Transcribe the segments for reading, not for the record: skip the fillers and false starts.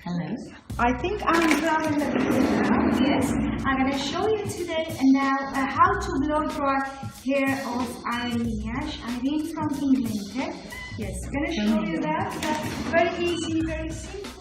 Hello. I think I'm drawing the video now. Yes, I'm going to show you today now how to blow dry hair of Irene. Yes, Irene from England. Okay? Yes, I'm going to show you that. That's very easy, very simple.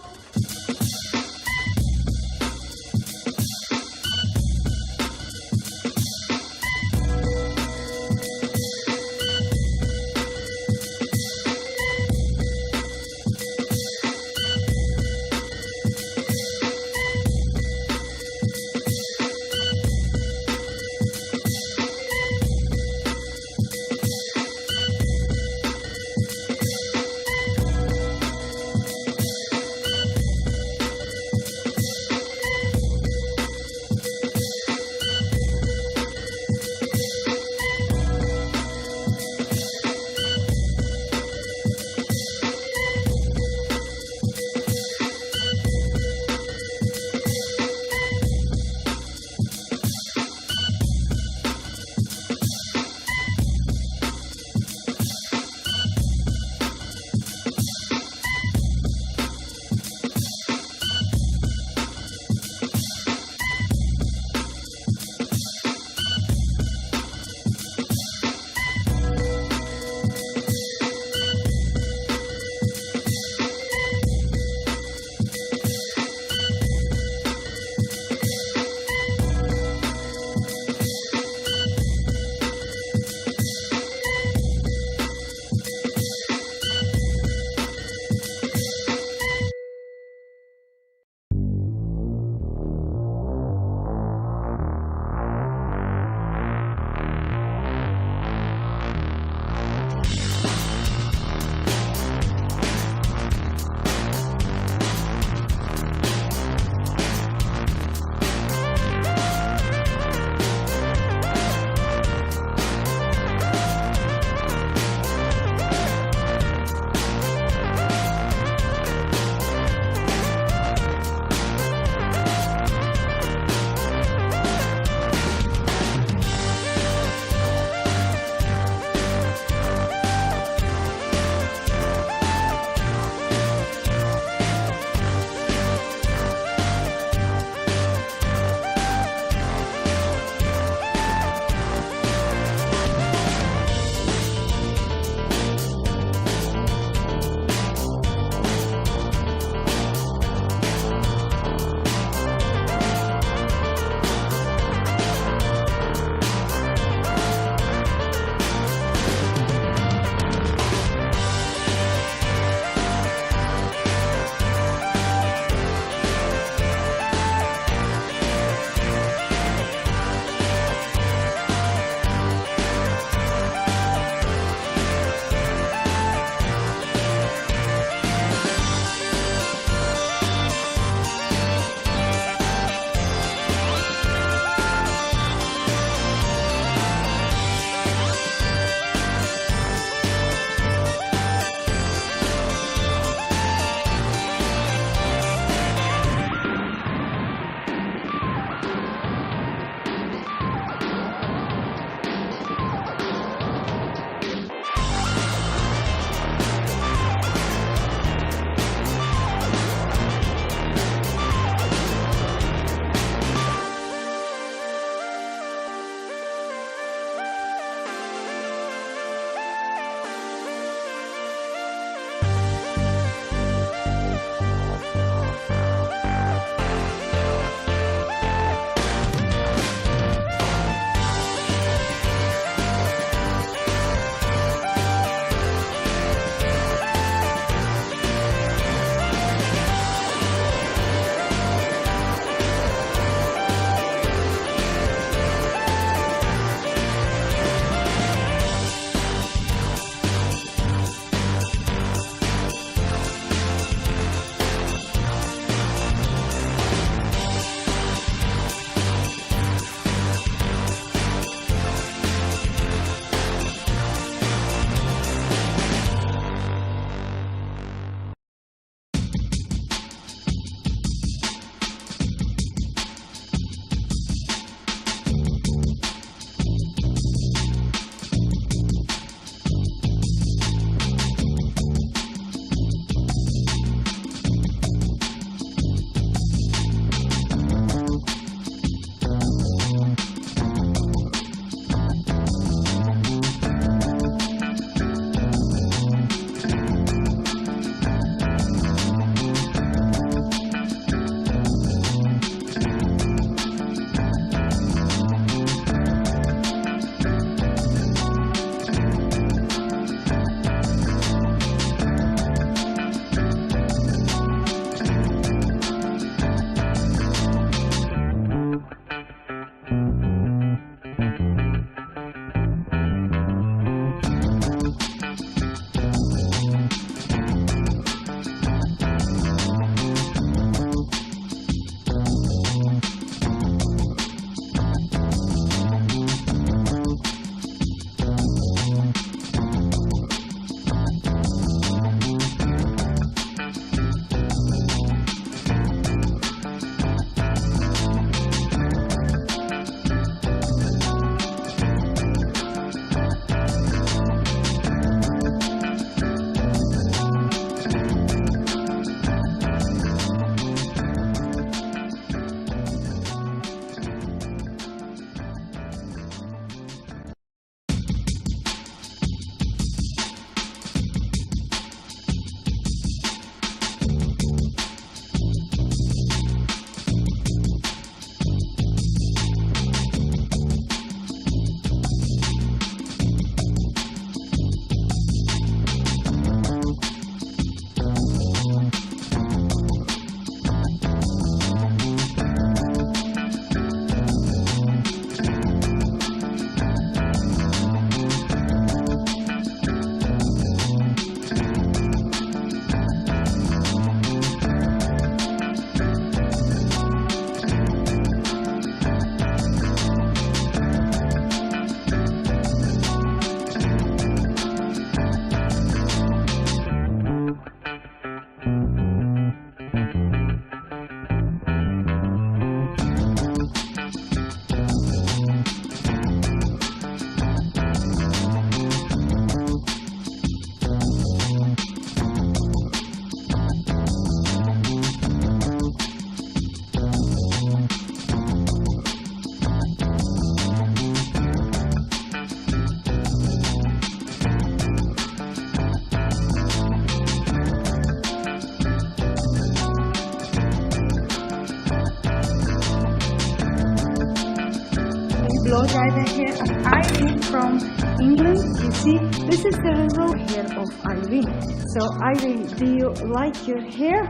blow dry the hair of Irene from England. You see, this is the result hair of Irene. So Irene, do you like your hair?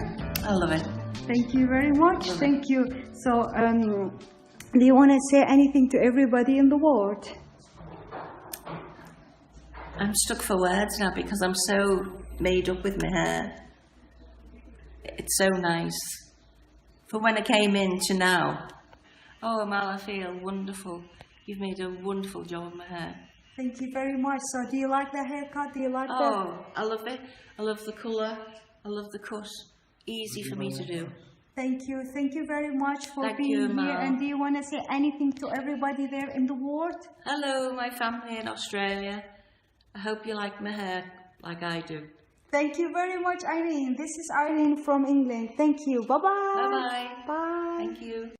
I love it. Thank you very much. Thank you. So, do you want to say anything to everybody in the world? I'm stuck for words now because I'm so made up with my hair. It's so nice. From when I came in to now. Oh, Amal, I feel wonderful. You've made a wonderful job of my hair. Thank you very much. So, do you like the haircut? Do you like Oh, I love it. I love the colour. I love the cut. Easy for me to do. Thank you. Thank you very much for Thank being you, here. Amal. And do you want to say anything to everybody there in the world? Hello, my family in Australia. I hope you like my hair like I do. Thank you very much, Irene. This is Irene from England. Thank you. Bye-bye. Bye-bye. Bye. Thank you.